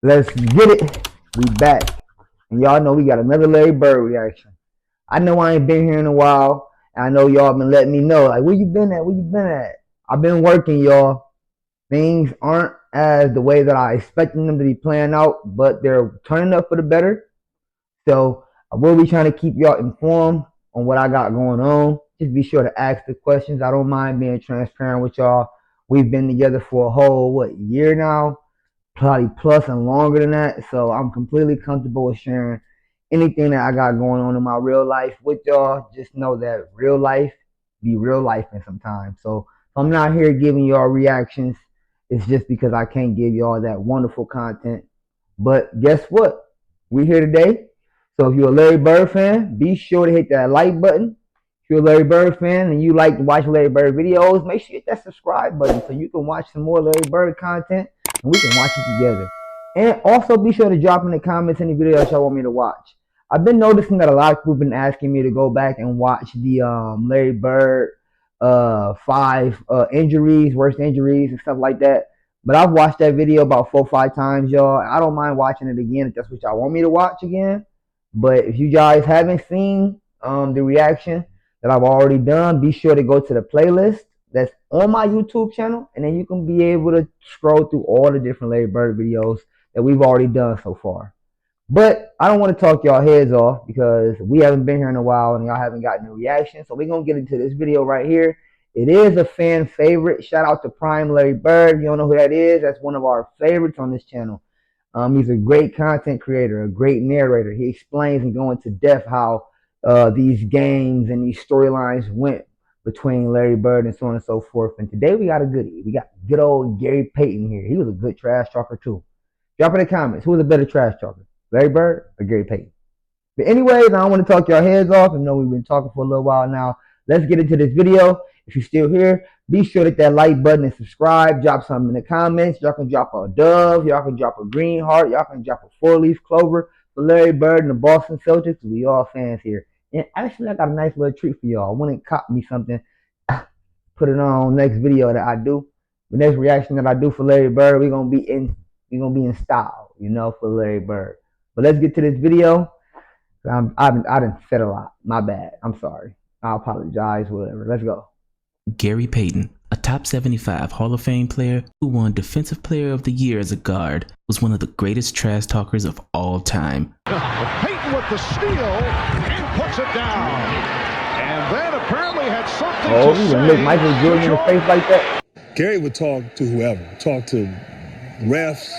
Let's get it. We back. And y'all know we got another Larry Bird reaction. I know I ain't been here in a while. And I know y'all been letting me know, like, where you been at? Where you been at? I've been working, y'all. Things aren't as the way that I expected them to be playing out, but they're turning up for the better. So I will be trying to keep y'all informed on what I got going on. Just be sure to ask the questions. I don't mind being transparent with y'all. We've been together for a whole, year now? Probably plus and longer than that. So I'm completely comfortable with sharing anything that I got going on in my real life with y'all. Just know that real life be real life in sometimes. So if I'm not here giving y'all reactions, it's just because I can't give y'all that wonderful content. But guess what? We're here today. So if you're a Larry Bird fan, be sure to hit that like button. If you're a Larry Bird fan and you like to watch Larry Bird videos, make sure you hit that subscribe button so you can watch some more Larry Bird content and we can watch it together. And also be sure to drop in the comments any videos y'all want me to watch. I've been noticing that a lot of people have been asking me to go back and watch the Larry Bird 5 injuries, worst injuries and stuff like that. But I've watched that video about 4 or 5 times, y'all. I don't mind watching it again if that's what y'all want me to watch again. But if you guys haven't seen the reaction that I've already done, be sure to go to the playlist that's on my YouTube channel, and then you can be able to scroll through all the different Larry Bird videos that we've already done so far. But I don't want to talk y'all heads off because we haven't been here in a while and y'all haven't gotten a reaction. So we're going to get into this video right here. It is a fan favorite. Shout out to Prime Larry Bird. If you don't know who that is, that's one of our favorites on this channel. He's a great content creator, a great narrator. He explains and goes into depth how these games and these storylines went between Larry Bird and so on and so forth. And today we got a goodie. We got good old Gary Payton here. He was a good trash talker too. Drop in the comments, who was a better trash talker, Larry Bird or Gary Payton? But anyways, I don't want to talk your heads off. I know we've been talking for a little while now. Let's get into this video. If you're still here, be sure to hit that like button and subscribe. Drop something in the comments. Y'all can drop a dove. Y'all can drop a green heart. Y'all can drop a 4-leaf clover for Larry Bird and the Boston Celtics. We all fans here. And actually, I got a nice little treat for y'all. I went and cop me something. Put it on next video that I do. The next reaction that I do for Larry Bird, we're gonna be in style, for Larry Bird. But let's get to this video. I done said a lot. My bad. I'm sorry. I apologize. Whatever. Let's go. Gary Payton, a top 75 Hall of Fame player who won Defensive Player of the Year as a guard, was one of the greatest trash talkers of all time. Payton with the steal and puts it down. And then apparently had something to say. Look Michael Jordan in the face like that. Gary would talk to whoever. Talk to refs,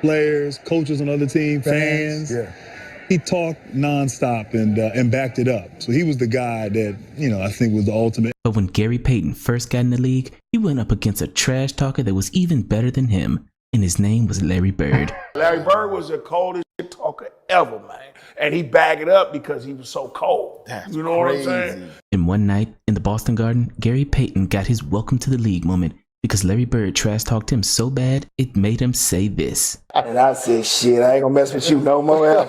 players, coaches on other teams, fans. Yeah. He talked nonstop and backed it up. So he was the guy that, I think was the ultimate. But when Gary Payton first got in the league, he went up against a trash talker that was even better than him, and his name was Larry Bird. Larry Bird was the coldest shit talker ever, man. And he bagged it up because he was so cold. That's you know crazy. What I'm saying? And one night in the Boston Garden, Gary Payton got his welcome to the league moment because Larry Bird trash talked him so bad, it made him say this. And I said, shit, I ain't gonna mess with you no more.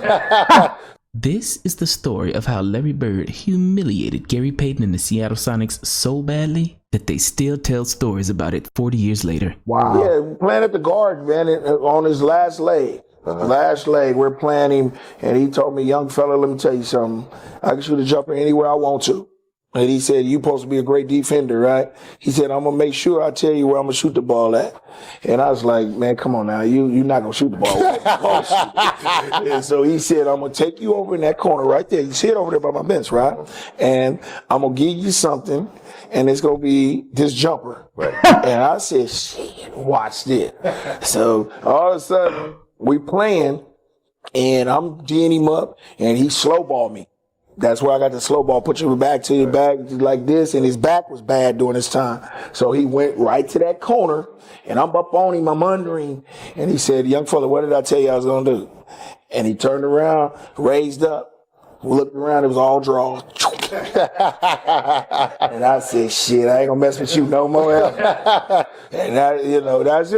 This is the story of how Larry Bird humiliated Gary Payton and the Seattle Sonics so badly that they still tell stories about it 40 years later. Wow. Yeah, playing at the Garden, man, on his last leg. Last leg, we're playing him, and he told me, young fella, let me tell you something. I can shoot a jumper anywhere I want to. And he said, you supposed to be a great defender, right? He said, I'm going to make sure I tell you where I'm going to shoot the ball at. And I was like, man, come on now. You're not going to shoot the ball. And so he said, I'm going to take you over in that corner right there. You see it over there by my bench, right? And I'm going to give you something, and it's going to be this jumper. Right. And I said, shit, watch this. So all of a sudden, we playing, and I'm D'ing him up, and he slow balled me. That's where I got the slow ball. Put your back to your back like this, and his back was bad during this time. So he went right to that corner, and I'm up on him, I'm under him, and he said, young fella, what did I tell you I was going to do? And he turned around, raised up, looked around, it was all draws. And I said, shit, I ain't going to mess with you no more. And that's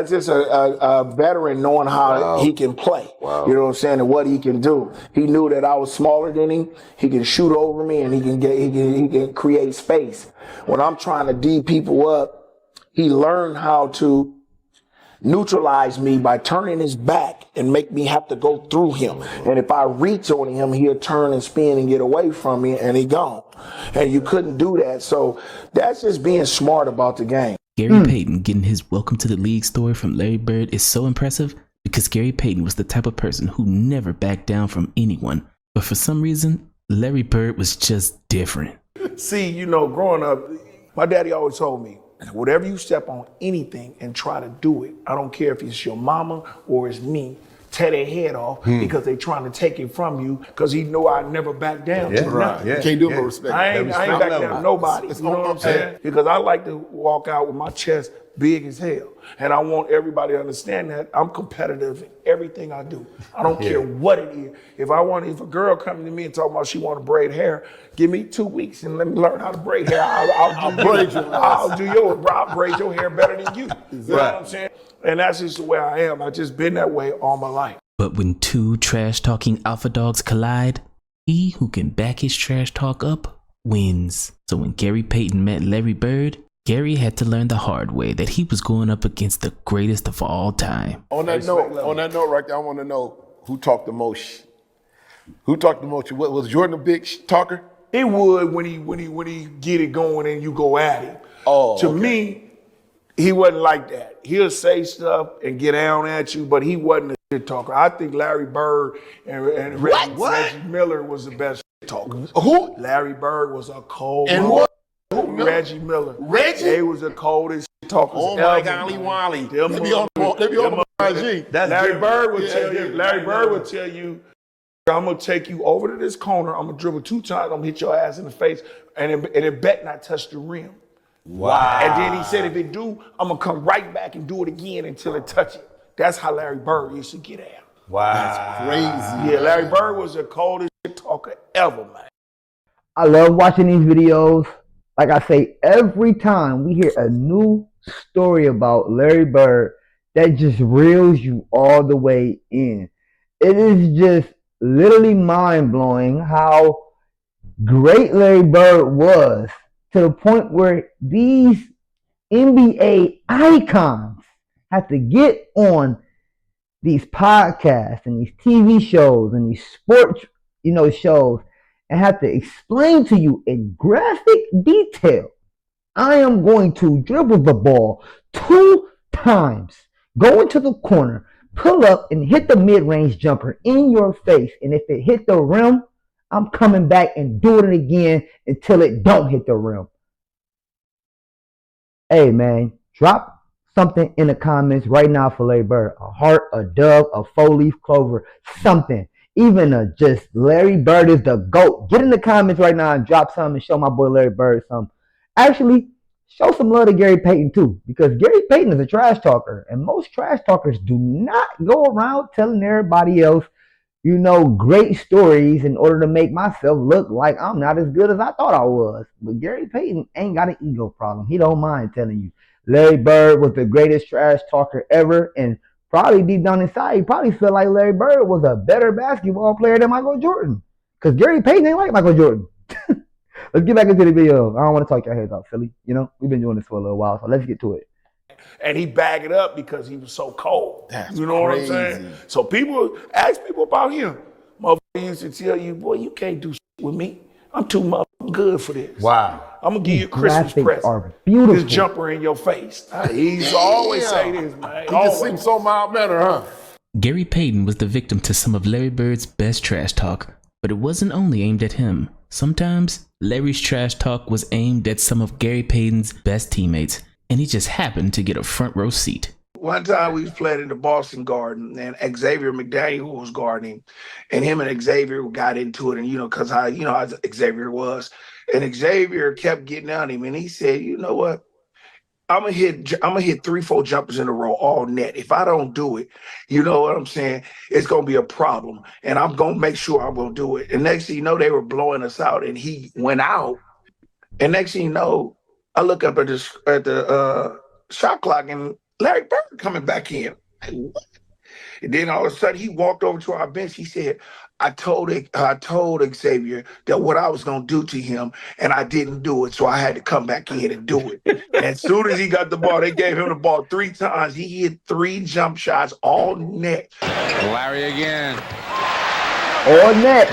just a veteran knowing how he can play. Wow. You know what I'm saying? And what he can do. He knew that I was smaller than him. He can shoot over me, and he can create space. When I'm trying to D people up, he learned how to neutralize me by turning his back and make me have to go through him. And if I reach on him, he'll turn and spin and get away from me, and he gone. And you couldn't do that. So that's just being smart about the game. Gary Payton getting his welcome to the league story from Larry Bird is so impressive because Gary Payton was the type of person who never backed down from anyone. But for some reason, Larry Bird was just different. See, you know, growing up, my daddy always told me, whatever you step on anything and try to do it, I don't care if it's your mama or it's me, tear their head off because they trying to take it from you because he know I never back down to nothing. You can't do it for respect. I ain't back down to nobody. You know what I'm saying? Because I like to walk out with my chest big as hell. And I want everybody to understand that I'm competitive in everything I do. I don't care what it is. If a girl comes to me and talk about she want to braid hair, give me 2 weeks and let me learn how to braid hair. I'll do yours, bro. I'll braid your hair better than you. You know what I'm saying? And that's just the way I am. I've just been that way all my life. But when two trash-talking alpha dogs collide, he who can back his trash talk up wins. So when Gary Payton met Larry Bird, Gary had to learn the hard way that he was going up against the greatest of all time. On that note right there, I want to know who talked the most. Who talked the most? What, was Jordan a big talker? It would when he get it going and you go at him. To me, he wasn't like that. He'll say stuff and get down at you, but he wasn't a shit talker. I think Larry Bird and Reggie Miller was the best shit talker. Who? Larry Bird was a cold. And what? Reggie Miller. Reggie? They was the coldest shit talkers ever. Oh my golly Wally. They be on the IG. Larry Bird would tell you. Larry Bird would tell you, I'm gonna take you over to this corner. I'm gonna dribble 2 times. I'm gonna hit your ass in the face, and it bet not touch the rim. Wow. And then he said, if it do, I'm gonna come right back and do it again until it touch it. That's how Larry Bird used to get at. Wow. That's crazy. Yeah, Larry Bird was the coldest shit talker ever, man. I love watching these videos. Like I say, every time we hear a new story about Larry Bird, that just reels you all the way in. It is just literally mind-blowing how great Larry Bird was, to the point where these NBA icons have to get on these podcasts and these TV shows and these sports, shows, and have to explain to you in graphic detail, I am going to dribble the ball 2 times, go into the corner, pull up and hit the mid-range jumper in your face, and if it hit the rim, I'm coming back and doing it again until it don't hit the rim. Hey man, drop something in the comments right now for Larry Bird. A heart, a dove, a 4-leaf clover, something. Even just Larry Bird is the GOAT. Get in the comments right now and drop something and show my boy Larry Bird something. Actually, show some love to Gary Payton too, because Gary Payton is a trash talker, and most trash talkers do not go around telling everybody else, great stories in order to make myself look like I'm not as good as I thought I was. But Gary Payton ain't got an ego problem. He don't mind telling you. Larry Bird was the greatest trash talker ever, and probably deep down inside, he probably felt like Larry Bird was a better basketball player than Michael Jordan. Because Gary Payton ain't like Michael Jordan. Let's get back into the video. I don't want to talk your heads off, Philly. We've been doing this for a little while, so let's get to it. And he bagged it up because he was so cold. That's you know crazy. What I'm saying? So people ask people about him. Motherfucker used to tell you, boy, you can't do shit with me. I'm too motherfucking good for this. Wow. I'm going to give you a Christmas present. Are beautiful. This jumper in your face. He used to always say this, man. He just seems so mild mannered, huh? Gary Payton was the victim to some of Larry Bird's best trash talk, but it wasn't only aimed at him. Sometimes, Larry's trash talk was aimed at some of Gary Payton's best teammates, and he just happened to get a front row seat. One time we was playing in the Boston Garden, and Xavier McDaniel, who was guarding, and him and Xavier got into it, and because how Xavier was, and Xavier kept getting on him, and he said, you know what? I'm gonna hit 3-4 jumpers in a row all net. If I don't do it, you know what I'm saying? It's gonna be a problem, and I'm gonna make sure I'm gonna do it. And next thing you know, they were blowing us out, and he went out. And next thing you know, I look up at the shot clock, and Larry Bird coming back in. Like, what? And then all of a sudden he walked over to our bench. He said, I told Xavier that what I was gonna do to him, and I didn't do it, so I had to come back in and do it. And as soon as he got the ball, they gave him the ball 3 times. He hit 3 jump shots all net. Larry again. All net.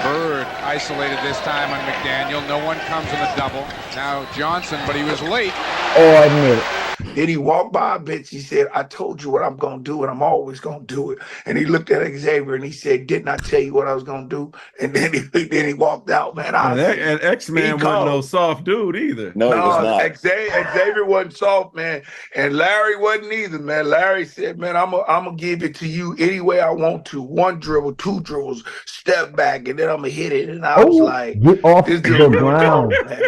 Bird isolated this time on McDaniel. No one comes in the double. Now Johnson, but he was late. All net. Then he walked by a bench. He said, I told you what I'm going to do, and I'm always going to do it. And he looked at Xavier, and he said, didn't I tell you what I was going to do? And then he walked out, man. And X-Man wasn't no soft dude either. No, he was not. Xavier wasn't soft, man. And Larry wasn't either, man. Larry said, man, I'm going to give it to you any way I want to. 1 dribble, 2 dribbles, step back, and then I'm going to hit it. And I was like, get off this the dude really ground. cold, man.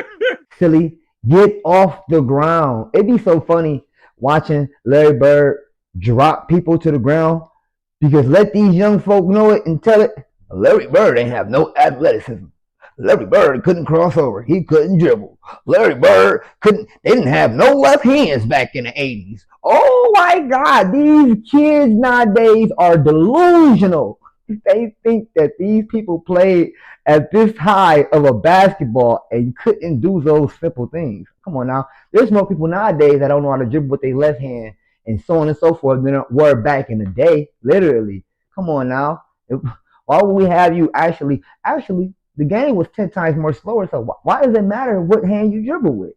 Silly. Get off the ground. It'd be so funny watching Larry Bird drop people to the ground, because let these young folk know it and tell it. Larry Bird ain't have no athleticism. Larry Bird couldn't cross over. He couldn't dribble. Larry Bird couldn't. They didn't have no left hands back in the 80s. Oh my God, these kids nowadays are delusional. They think that these people played at this high of a basketball and couldn't do those simple things. Come on now. There's more people nowadays that don't know how to dribble with their left hand and so on and so forth than were back in the day, literally. Come on now. Why would we have you actually, the game was 10 times more slower, so why does it matter what hand you dribble with?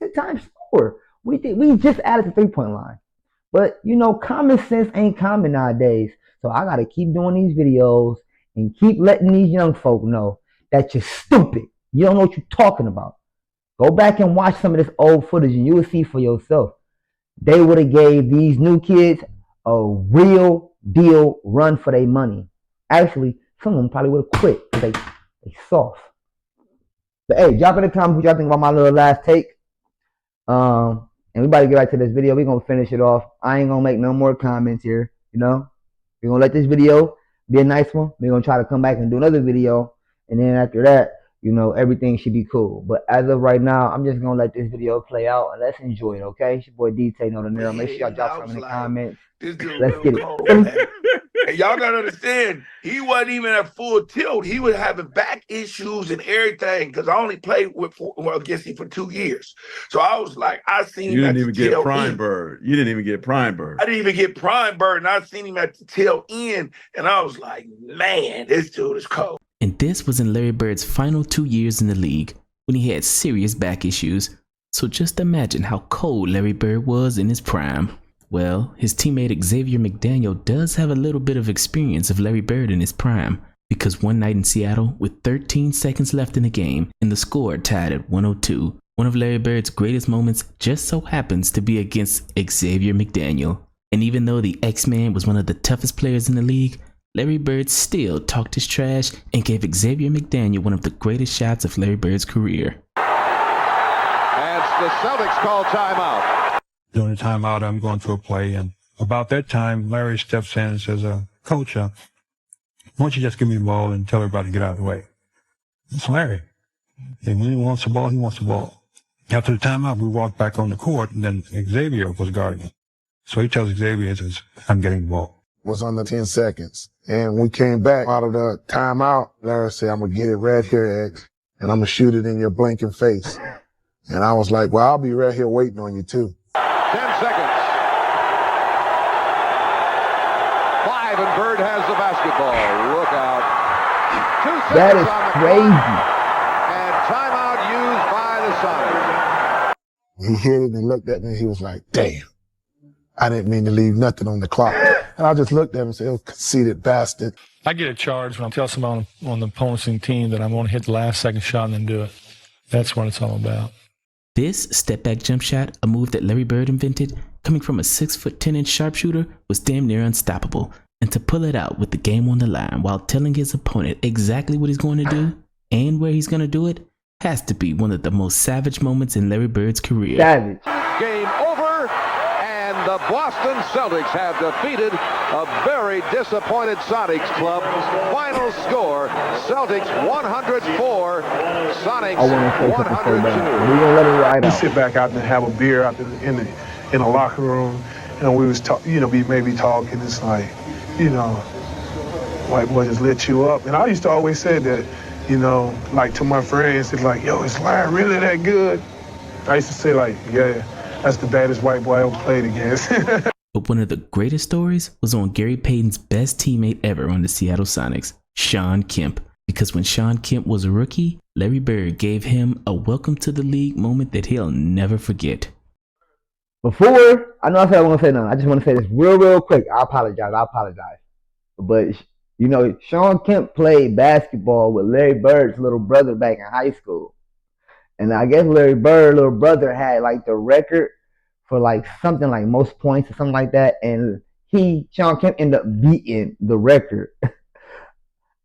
10 times slower. We just added the 3-point line. But, common sense ain't common nowadays. So I got to keep doing these videos and keep letting these young folk know that you're stupid. You don't know what you're talking about. Go back and watch some of this old footage and you will see for yourself. They would have gave these new kids a real deal run for their money. Actually, some of them probably would have quit because they soft. But hey, drop in the comments what y'all think about my little last take. And we about to get back to this video. We're going to finish it off. I ain't going to make no more comments here, We're going to let this video be a nice one. We're going to try to come back and do another video. And then after that, everything should be cool. But as of right now, I'm just going to let this video play out and let's enjoy it, okay? It's your boy DtaeNoDinero. Make sure y'all drop something in the comments. Let's get it. And y'all got to understand, he wasn't even at full tilt. He was having back issues and everything because I only played against him for 2 years. So I was like, I seen him. You didn't even get Prime Bird. You didn't even get Prime Bird. I didn't even get Prime Bird, and I seen him at the tail end, and I was like, man, this dude is cold. And this was in Larry Bird's final 2 years in the league when he had serious back issues. So just imagine how cold Larry Bird was in his prime. Well, his teammate Xavier McDaniel does have a little bit of experience of Larry Bird in his prime, because one night in Seattle, with 13 seconds left in the game and the score tied at 102, one of Larry Bird's greatest moments just so happens to be against Xavier McDaniel. And even though the X-Man was one of the toughest players in the league, Larry Bird still talked his trash and gave Xavier McDaniel one of the greatest shots of Larry Bird's career. And the Celtics call timeout. During the timeout, I'm going through a play, and about that time, Larry steps in and says, Coach, why don't you just give me the ball and tell everybody to get out of the way? It's Larry. And when he wants the ball, he wants the ball. After the timeout, we walked back on the court, and then Xavier was guarding him. So he tells Xavier, he says, I'm getting the ball. It was under 10 seconds. And we came back out of the timeout. Larry said, I'm going to get it right here, X, and I'm going to shoot it in your blinking face. And I was like, well, I'll be right here waiting on you, too. 10 seconds. 5, and Bird has the basketball. Look out. 2 seconds That is on the crazy. clock, and timeout used by the Suns. He hit it and looked at me. He was like, damn, I didn't mean to leave nothing on the clock. And I just looked at him and said, oh, conceited bastard. I get a charge when I tell somebody on the opposing team that I'm going to hit the last second shot and then do it. That's what it's all about. This step-back jump shot, a move that Larry Bird invented, coming from a 6'10" sharpshooter, was damn near unstoppable. And to pull it out with the game on the line while telling his opponent exactly what he's going to do and where he's going to do it has to be one of the most savage moments in Larry Bird's career. Savage. Game over, and the Boston Celtics have defeated a very disappointed Sonics club. Final score, Celtics 104, Sonics 102. We're gonna let it ride out. Sit back out and have a beer out in the locker room we was maybe talking. It's like, white boy just lit you up. And I used to always say that, like to my friends, it's like, yo, is Larry really that good? I used to say like, yeah, that's the baddest white boy I ever played against. But one of the greatest stories was on Gary Payton's best teammate ever on the Seattle Sonics, Shawn Kemp. Because when Shawn Kemp was a rookie, Larry Bird gave him a welcome to the league moment that he'll never forget. Before, I know I said I won't say nothing. I just want to say this real quick. I apologize. But, Shawn Kemp played basketball with Larry Bird's little brother back in high school. And I guess Larry Bird's little brother had like the record for like something like most points or something like that. And Shawn Kemp ended up beating the record.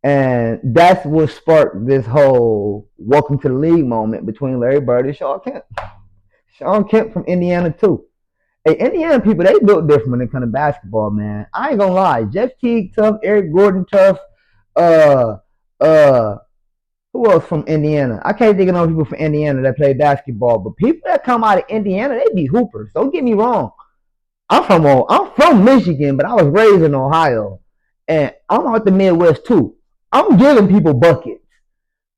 And that's what sparked this whole welcome to the league moment between Larry Bird and Shawn Kemp. Shawn Kemp from Indiana too. Hey, Indiana people, they built different when it comes to basketball, man. I ain't gonna lie. Jeff Teague tough, Eric Gordon tough, who else from Indiana? I can't think of no people from Indiana that play basketball, but people that come out of Indiana, they be hoopers. Don't get me wrong. I'm from Michigan, but I was raised in Ohio. And I'm out the Midwest too. I'm giving people buckets.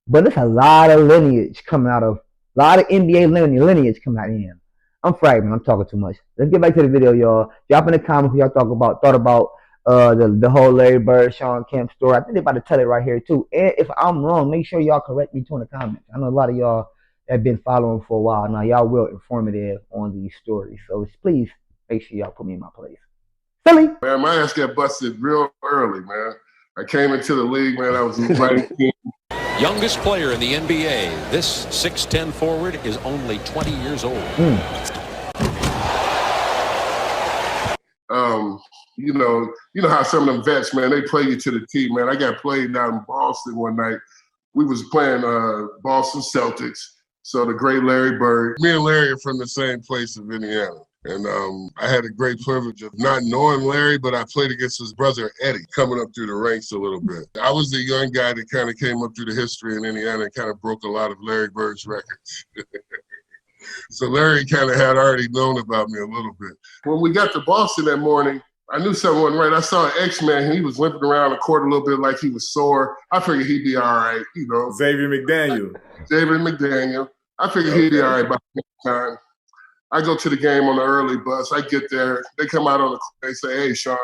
But it's a lot of lineage coming out of, a lot of NBA lineage coming out of here. I'm fragmented. I'm talking too much. Let's get back to the video, y'all. Drop in the comments what y'all thought about the whole Larry Bird, Shawn Kemp story. I think they're about to tell it right here too. And if I'm wrong, make sure y'all correct me too in the comments. I know a lot of y'all have been following for a while now. Y'all real informative on these stories. So please make sure y'all put me in my place. Philly. Man, my ass got busted real early, man. I came into the league, man. I was invited. Youngest player in the NBA, this 6'10" forward is only 20 years old. You know how some of them vets, man, they play you to the T, man. I got played down in Boston one night. We was playing Boston Celtics. So the great Larry Bird. Me and Larry are from the same place of Indiana. And I had a great privilege of not knowing Larry, but I played against his brother, Eddie, coming up through the ranks a little bit. I was the young guy that kind of came up through the history in Indiana and kind of broke a lot of Larry Bird's records. So Larry kind of had already known about me a little bit. When we got to Boston that morning, I knew something wasn't right. I saw an X-Man. He was limping around the court a little bit like he was sore. I figured he'd be all right, Xavier McDaniel. I figured he'd be all right by that time. I go to the game on the early bus. I get there. They come out on the court. They say, hey, Shawn,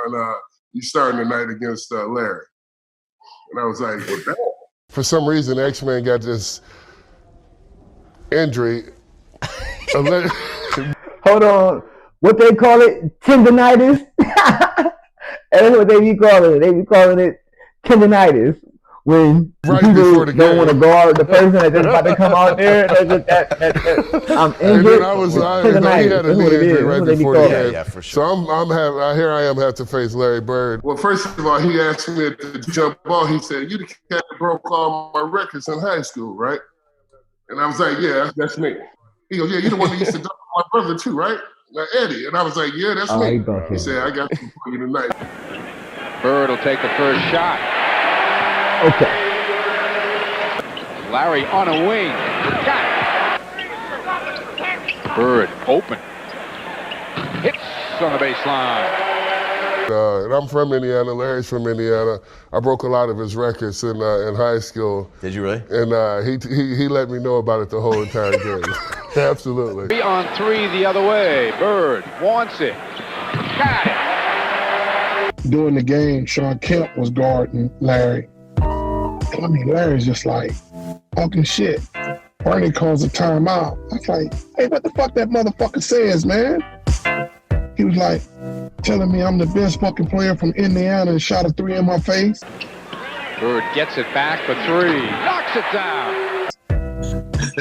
you starting tonight against Larry. And I was like, what the hell? For some reason, X-Man got this injury. Hold on. What they call it? Tendonitis? That's what they be calling it. They be calling it tendonitis. When people don't want to go out, the person that's about to come out there, I'm injured. He had a knee injury right before the game. Yeah, for sure. So here I am, have to face Larry Bird. Well, first of all, he asked me to jump ball. He said, "You the cat that broke all my records in high school, right?" And I was like, "Yeah, that's me." He goes, "Yeah, you're the one that used to dunk my brother too, right?" Like Eddie. And I was like, "Yeah, that's me." He said, "I got you for you tonight." Bird will take the first shot. Okay. Larry on a wing. Got it. Bird open. Hits on the baseline. And I'm from Indiana. Larry's from Indiana. I broke a lot of his records in high school. Did you really? And he let me know about it the whole entire game. Absolutely. 3 on 3 the other way. Bird wants it. Got it. During the game, Shawn Kemp was guarding Larry. And I mean, Larry's just like talking shit. Bernie calls a timeout. I was like, hey, what the fuck that motherfucker says, man? He was like, telling me I'm the best fucking player from Indiana and shot a 3 in my face. Bird gets it back for 3. Knocks it down.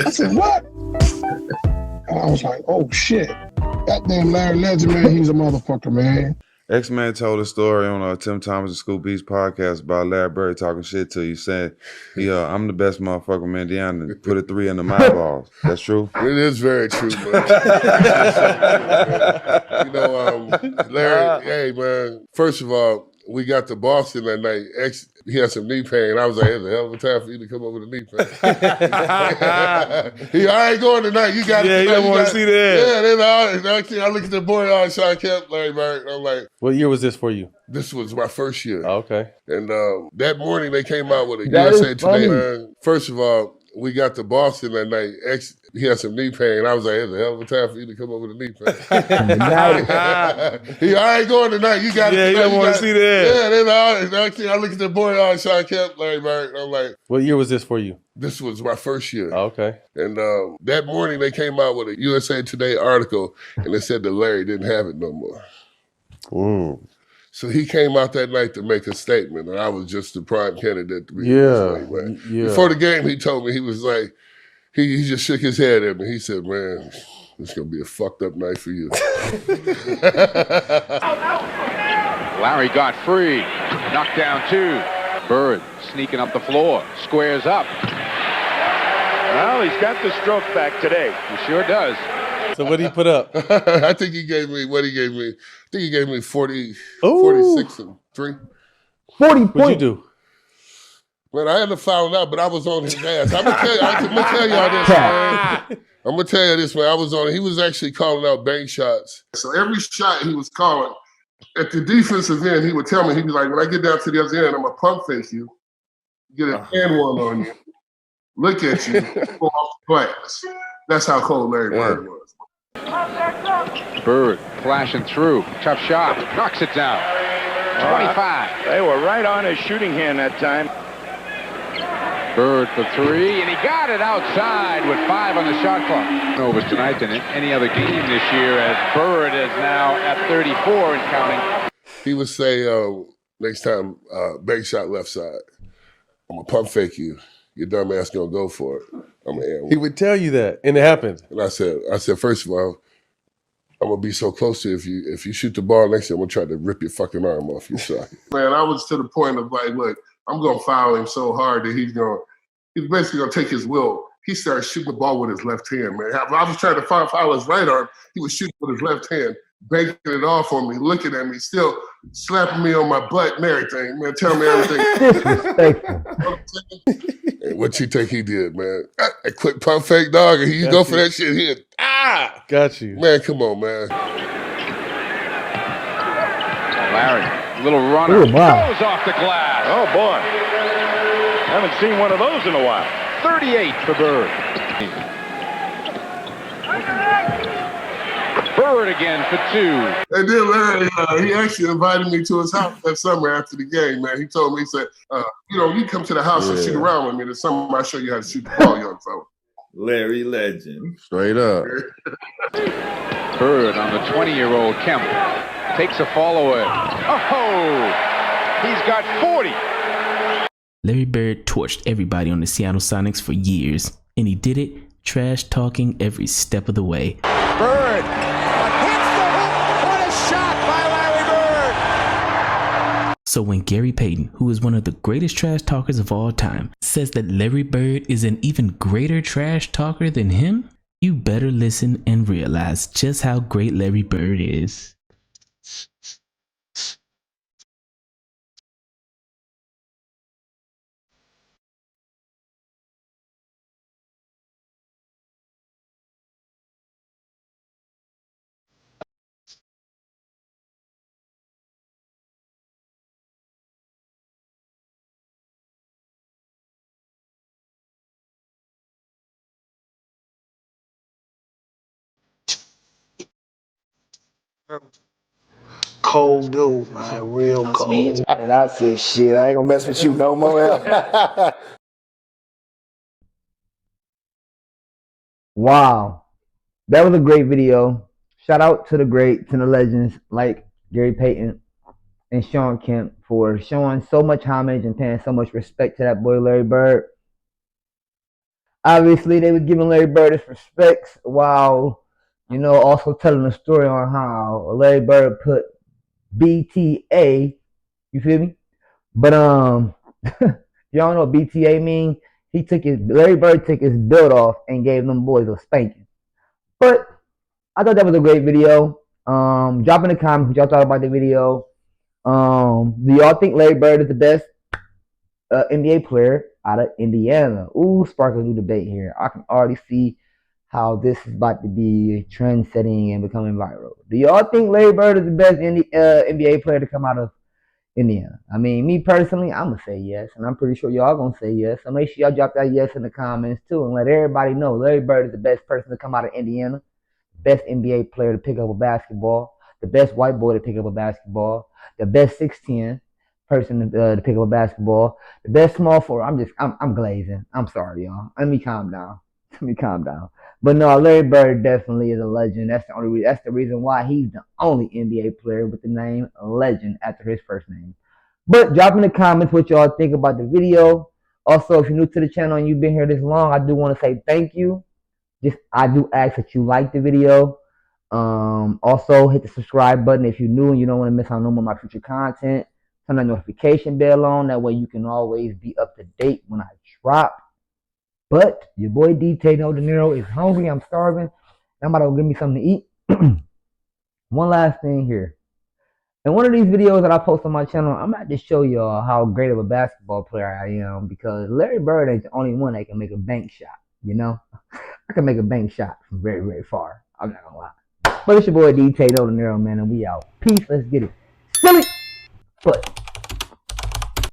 I said, what? And I was like, oh, shit. That damn Larry Legend, man, he's a motherfucker, man. X-Man told a story on Tim Thomas and Scoop Beats podcast about Larry Bird talking shit to you, saying, I'm the best motherfucker from Indiana. Put a 3 in the my balls. That's true? It is very true, man. Larry, hey, man, first of all, we got to Boston that night, he had some knee pain. I was like, it's a hell of a time for you to come over with a knee pain. I ain't going tonight. You got it. Yeah, you don't want to see that. Yeah, then I look at the boy, Shawn Kemp, Larry Bird. I'm like, what year was this for you? This was my first year. Oh, okay. And that morning they came out with a That USA is Today. funny. First of all, we got to Boston that night. He had some knee pain. I was like, it's a hell of a time for you to come over with a knee pain. I ain't going tonight. You got it. Yeah, you don't want to see that. Yeah, then I look at the boy, Shawn Kemp, Larry Bird. I'm like, what year was this for you? This was my first year. Oh, okay. And that morning they came out with a USA Today article, and it said that Larry didn't have it no more. So he came out that night to make a statement, and I was just the prime candidate to be Yeah. Before the game, he told me, he was like, he just shook his head at me. He said, man, it's going to be a fucked up night for you. Larry got free. Knocked down 2. Bird sneaking up the floor. Squares up. Well, he's got the stroke back today. He sure does. So what did he put up? I think he gave me, I think he gave me 46 and 3. 40 What'd points. you do? Man, I had to find out, but I was on his ass. I'm gonna tell y'all this, man. I'm gonna tell you this, man. I was on. He was actually calling out bank shots. So every shot he was calling at the defensive end, he would tell me, he'd be like, when I get down to the other end, I'm gonna pump fake you, get a hand one on you, look at you, go off the glass. That's how cold Larry Bird was. Bird flashing through. Tough shot. Knocks it down. 25. They were right on his shooting hand that time. Bird for 3, and he got it outside with 5 on the shot clock. Over tonight than in any other game this year, as Bird is now at 34 and counting. He would say, next time, bank shot left side, I'm gonna pump fake you. Your dumb ass gonna go for it. I'm gonna He would tell you that, and it happened. And I said, first of all, I'm gonna be so close to you. If you shoot the ball next time, I'm gonna try to rip your fucking arm off your shot. Man, I was to the point of like, look, I'm gonna foul him so hard that he's basically gonna take his will. He started shooting the ball with his left hand, man. I was trying to foul his right arm. He was shooting with his left hand, banking it off on me, looking at me, still slapping me on my butt and everything, man, telling me everything. And what you think he did, man? A quick pump fake, dog, and you go for that shit here. Got you. Man, come on, man. Larry, little runner, Ooh, wow. goes off the glass. Oh, boy. Haven't seen one of those in a while. 38 for Bird. Bird again for 2. And then Larry, he actually invited me to his house that summer after the game, man. He told me, he said, you come to the house and shoot around with me. This summer I'll show you how to shoot the ball, young fella. Larry Legend. Straight up. Bird on the 20-year-old Kemp. Takes a follow-away. Oh, he's got 40. Larry Bird torched everybody on the Seattle Sonics for years, and he did it trash talking every step of the way. Bird hits the hoop. What a shot by Larry Bird. So when Gary Payton, who is one of the greatest trash talkers of all time, says that Larry Bird is an even greater trash talker than him, you better listen and realize just how great Larry Bird is. Cold dude, man, real cold. And I said, shit, I ain't gonna mess with you no more. Wow. That was a great video. Shout out to the greats and the legends like Gary Payton and Shawn Kemp for showing so much homage and paying so much respect to that boy Larry Bird. Obviously, they were giving Larry Bird his respects while, also telling a story on how Larry Bird put BTA, you feel me? But y'all know what BTA mean? Larry Bird took his belt off and gave them boys a spanking. But I thought that was a great video. Drop in the comments what y'all thought about the video. Do y'all think Larry Bird is the best NBA player out of Indiana? Ooh, spark a new debate here. I can already see how this is about to be trend setting and becoming viral. Do y'all think Larry Bird is the best NBA player to come out of Indiana? I mean, me personally, I'm going to say yes, and I'm pretty sure y'all going to say yes. So make sure y'all drop that yes in the comments too and let everybody know Larry Bird is the best person to come out of Indiana, best NBA player to pick up a basketball, the best white boy to pick up a basketball, the best 6'10" person to pick up a basketball, the best small forward. I'm glazing. I'm sorry, y'all. Let me calm down. Let me calm down. But no, Larry Bird definitely is a legend. That's the reason why he's the only NBA player with the name Legend after his first name. But drop in the comments what y'all think about the video. Also, if you're new to the channel and you've been here this long, I do want to say thank you. I do ask that you like the video. Also, hit the subscribe button if you're new and you don't want to miss out on no more of my future content. Turn that notification bell on. That way you can always be up to date when I drop. But your boy DtaeNoDinero is hungry. I'm starving. I'm about to go give me something to eat. One last thing here. In one of these videos that I post on my channel, I'm about to show y'all how great of a basketball player I am because Larry Bird ain't the only one that can make a bank shot, you know? I can make a bank shot from very, very far. I'm not gonna lie. But it's your boy DtaeNoDinero, man, and we out. Peace. Let's get it. Silly foot.